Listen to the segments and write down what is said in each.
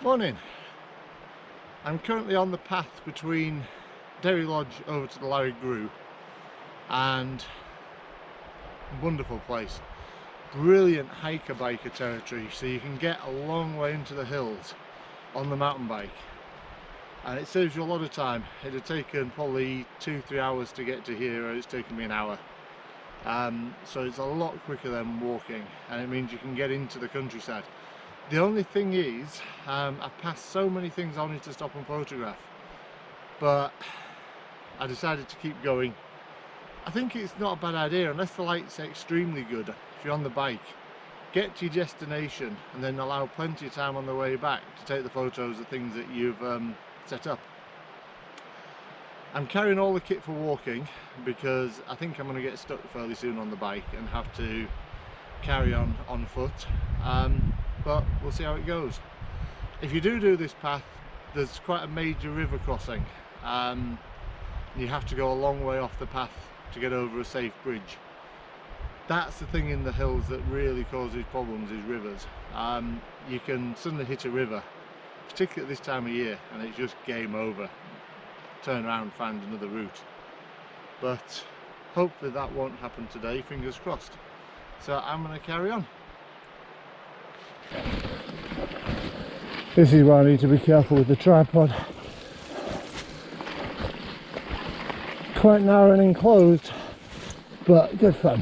Morning. I'm currently on the path between Derry Lodge over to the Larry Grew, and wonderful place. Brilliant hiker-biker territory, so you can get a long way into the hills on the mountain bike, and it saves you a lot of time. It had taken probably 2-3 hours to get to here, it's taken me an hour. So it's a lot quicker than walking, and it means you can get into the countryside. The only thing is, I've passed so many things I wanted to stop and photograph, but I decided to keep going. I think it's not a bad idea, unless the light's extremely good. If you're on the bike, get to your destination and then allow plenty of time on the way back to take the photos of things that you've set up. I'm carrying all the kit for walking because I think I'm going to get stuck fairly soon on the bike and have to carry on foot. But we'll see how it goes. If you do this path, there's quite a major river crossing. You have to go a long way off the path to get over a safe bridge. That's the thing in the hills that really causes problems, is rivers. You can suddenly hit a river, particularly at this time of year, and it's just game over. Turn around, find another route. But hopefully that won't happen today, fingers crossed. So I'm going to carry on. This is where I need to be careful with the tripod. Quite narrow and enclosed, but good fun.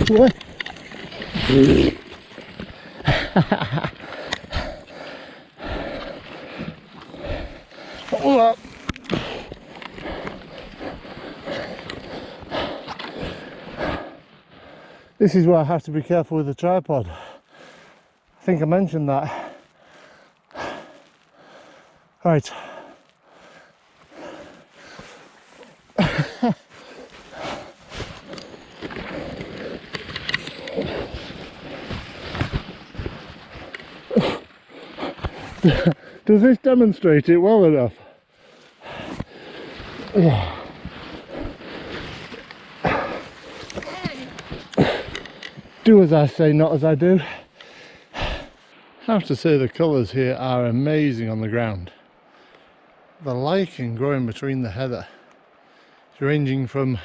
What? This is where I have to be careful with the tripod. I think I mentioned that. Right. Does this demonstrate it well enough? Yeah. Do as I say, not as I do. I have to say the colours here are amazing on the ground. The lichen growing between the heather is ranging from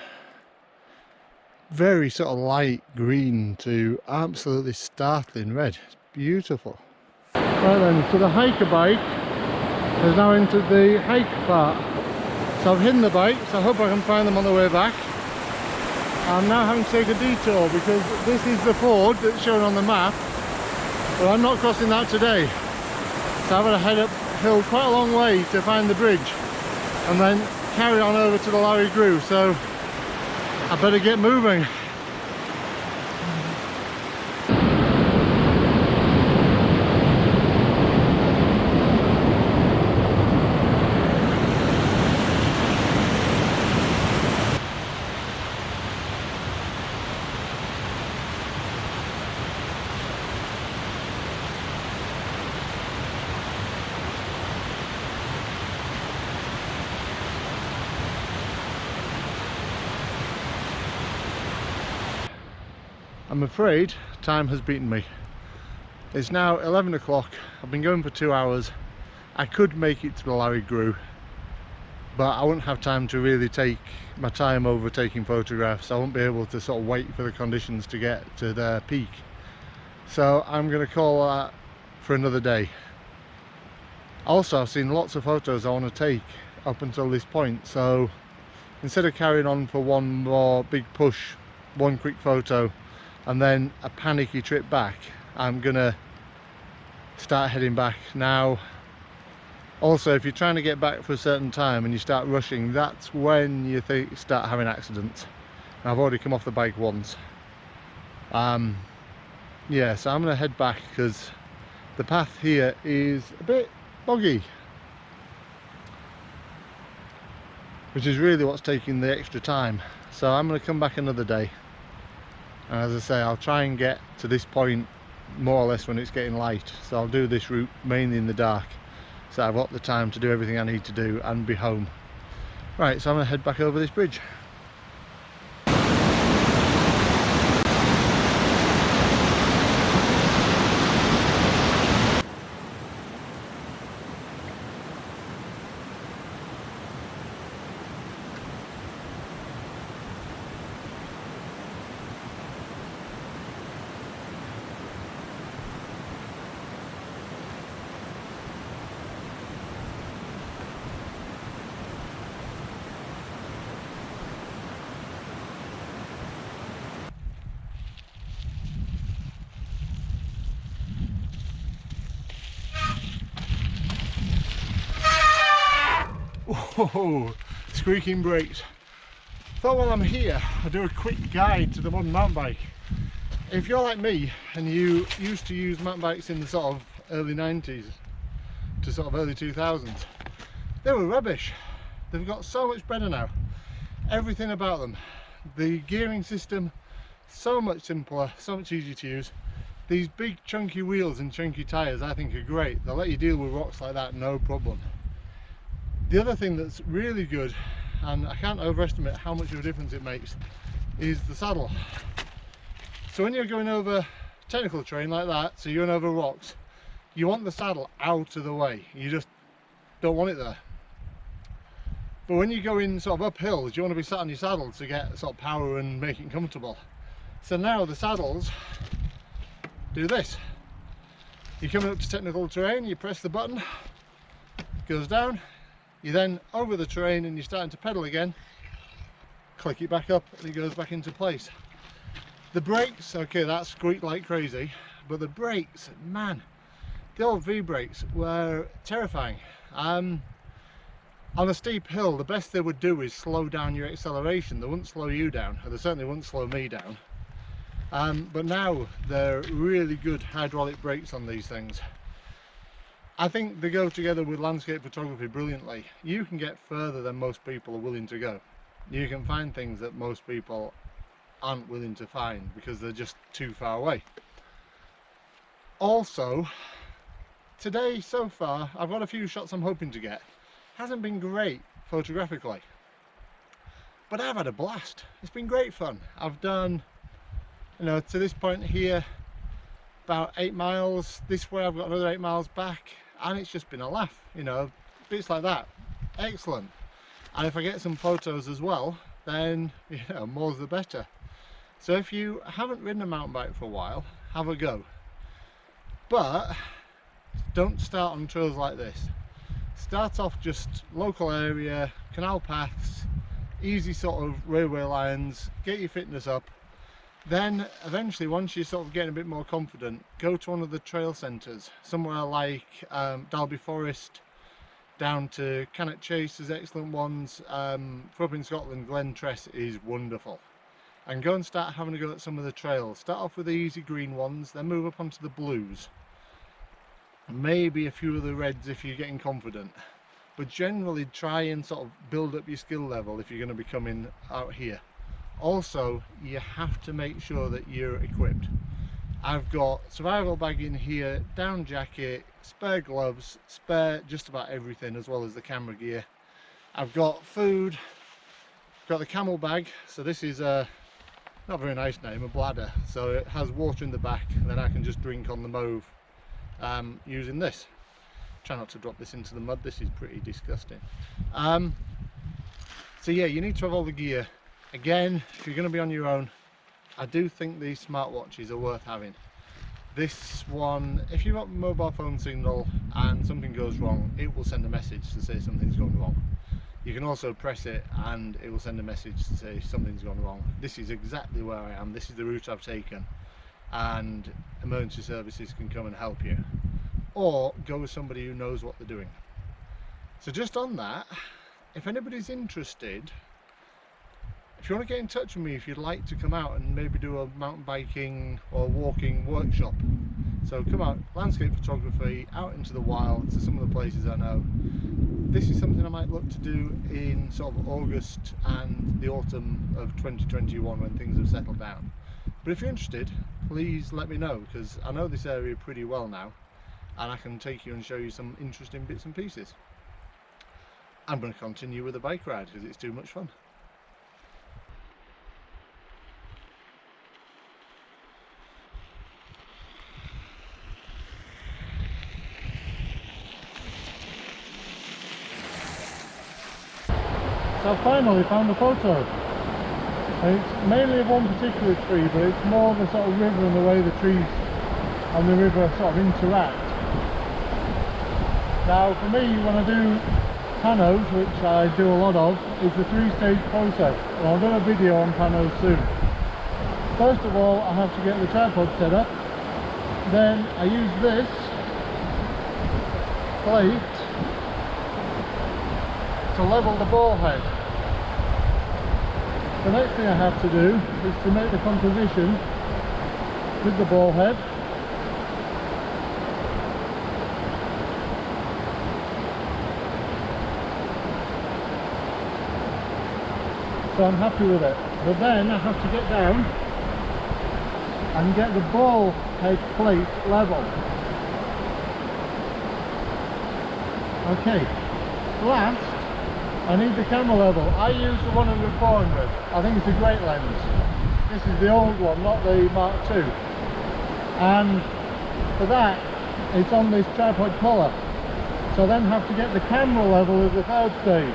very sort of light green to absolutely startling red. It's beautiful. Right then, so the hiker-bike has now entered the hike part. So I've hidden the bikes, I hope I can find them on the way back. I'm now having to take a detour because this is the ford that's shown on the map, but I'm not crossing that today. So I'm going to head uphill quite a long way to find the bridge and then carry on over to the Larry Grew, so I better get moving. I'm afraid time has beaten me. It's now 11 o'clock, I've been going for 2 hours. I could make it to the Larry Grew, but I wouldn't have time to really take my time over taking photographs. I won't be able to sort of wait for the conditions to get to their peak. So I'm going to call that for another day. Also, I've seen lots of photos I want to take up until this point, so instead of carrying on for one more big push, one quick photo, and then a panicky trip back, I'm gonna start heading back now. Also, if you're trying to get back for a certain time and you start rushing, that's when you start having accidents. And I've already come off the bike once. Yeah, so I'm gonna head back because the path here is a bit boggy, which is really what's taking the extra time. So I'm gonna come back another day. And as I say, I'll try and get to this point more or less when it's getting light. So I'll do this route mainly in the dark. so I've got the time to do everything I need to do and be home. Right, so I'm going to head back over this bridge. Whoa, squeaking brakes. Thought while I'm here I'd do a quick guide to the modern mountain bike. If you're like me and you used to use mountain bikes in the sort of early 90s to sort of early 2000s, they were rubbish. They've got so much better now. Everything about them. The gearing system, so much simpler, so much easier to use. These big chunky wheels and chunky tyres I think are great. They'll let you deal with rocks like that no problem. The other thing that's really good, and I can't overestimate how much of a difference it makes, is the saddle. So when you're going over technical terrain like that, so you're going over rocks, you want the saddle out of the way. You just don't want it there. But when you go in sort of up hills, you want to be sat on your saddle to get sort of power and make it comfortable. So now the saddles do this. You're coming up to technical terrain, you press the button, it goes down. You then over the terrain and you're starting to pedal again, click it back up and it goes back into place. The brakes, okay, that squeaked like crazy, but the brakes, man, the old V brakes were terrifying. On a steep hill, the best they would do is slow down your acceleration. They wouldn't slow you down, or they certainly wouldn't slow me down. But now they're really good hydraulic brakes on these things. I think they go together with landscape photography brilliantly. You can get further than most people are willing to go. You can find things that most people aren't willing to find because they're just too far away. Also, today so far, I've got a few shots I'm hoping to get. Hasn't been great photographically, but I've had a blast. It's been great fun. I've done, you know, to this point here, about 8 miles. This way I've got another 8 miles back. And it's just been a laugh, you know, bits like that, excellent. And if I get some photos as well, then, you know, more's the better. So if you haven't ridden a mountain bike for a while, have a go. But don't start on trails like this. Start off just local area, canal paths, easy sort of railway lines, get your fitness up. Then eventually, once you're sort of getting a bit more confident, go to one of the trail centres, somewhere like Dalby Forest, down to Cannock Chase, there's excellent ones. For up in Scotland, Glen Tress is wonderful. And go and start having a go at some of the trails. Start off with the easy green ones, then move up onto the blues. Maybe a few of the reds if you're getting confident. But generally try and sort of build up your skill level if you're going to be coming out here. Also, you have to make sure that you're equipped. I've got survival bag in here, down jacket, spare gloves, spare just about everything as well as the camera gear. I've got food, got the camel bag, so this is a not very nice name, a bladder, so it has water in the back and then I can just drink on the move using this. Try not to drop this into the mud, this is pretty disgusting. So yeah, you need to have all the gear. Again, if you're going to be on your own, I do think these smartwatches are worth having. This one, if you've got a mobile phone signal and something goes wrong, it will send a message to say something's gone wrong. You can also press it and it will send a message to say something's gone wrong. This is exactly where I am, this is the route I've taken, and emergency services can come and help you. Or go with somebody who knows what they're doing. So just on that, if anybody's interested, if you want to get in touch with me, if you'd like to come out and maybe do a mountain biking or walking workshop, so come out, landscape photography, out into the wild to some of the places I know. This is something I might look to do in sort of August and the autumn of 2021 when things have settled down. But if you're interested, please let me know, because I know this area pretty well now and I can take you and show you some interesting bits and pieces. I'm going to continue with the bike ride because it's too much fun. So I finally found a photo. And it's mainly of one particular tree, but it's more the sort of river and the way the trees and the river sort of interact. Now for me, when I do panos, which I do a lot of, it's a three-stage process, and I'll do a video on panos soon. First of all, I have to get the tripod set up, then I use this plate to level the ball head. The next thing I have to do is to make the composition with the ball head. So I'm happy with it. But then I have to get down and get the ball head plate level. Okay, last I need the camera level. I use the 100-400. I think it's a great lens. This is the old one, not the Mark II. And for that, it's on this tripod collar. So I then have to get the camera level as the third stage.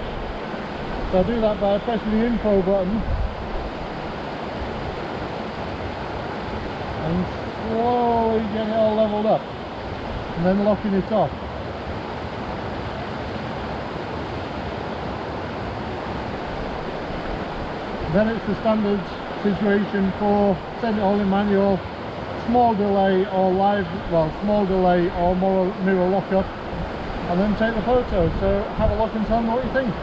So I do that by pressing the info button and slowly get it all leveled up, and then locking it off. Then it's the standard situation for set it all in manual, small delay or live, well, small delay or mirror lockup, and then take the photo. So have a look and tell me what you think.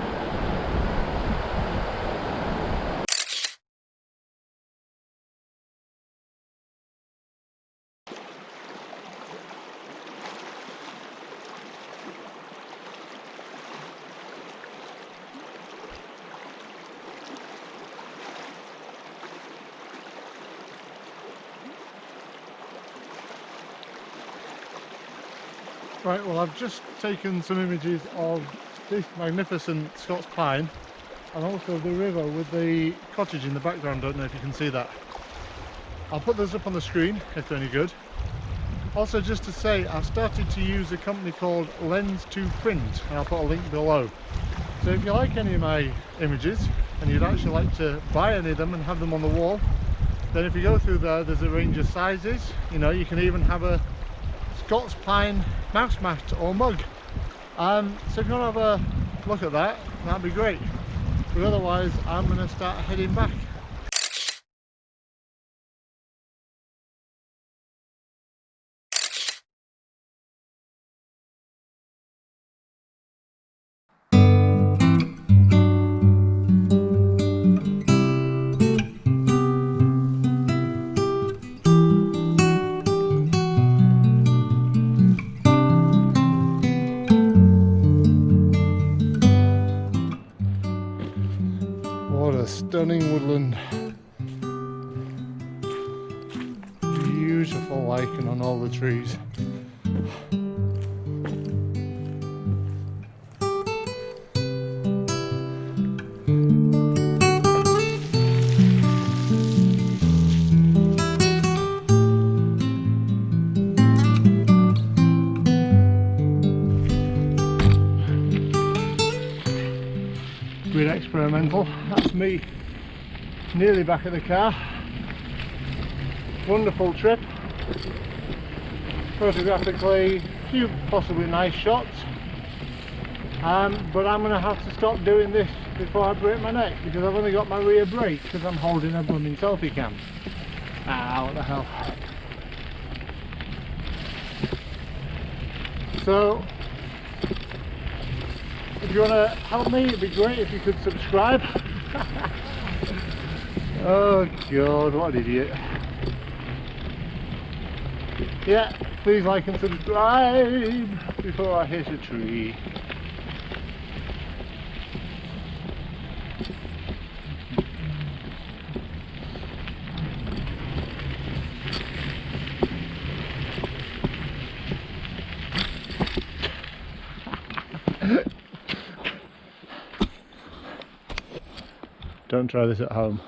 Right, well, I've just taken some images of this magnificent Scots pine and also the river with the cottage in the background. Don't know if you can see that. I'll put those up on the screen if they're any good. Also, just to say, I've started to use a company called Lens to Print, and I'll put a link below. So if you like any of my images and you'd actually like to buy any of them and have them on the wall, then if you go through there, there's a range of sizes. You know, you can even have a Scots pine mouse mat or mug. So if you want to have a look at that, that'd be great. But otherwise, I'm going to start heading back. What a stunning woodland. Beautiful lichen on all the trees. Bit experimental. That's me nearly back at the car. Wonderful trip. Photographically, few possibly nice shots. But I'm going to have to stop doing this before I break my neck because I've only got my rear brake because I'm holding a blooming selfie cam. Ah, what the hell. So, if you want to help me, it'd be great if you could subscribe. Oh god, what an idiot. Yeah, please like and subscribe before I hit a tree. Don't try this at home.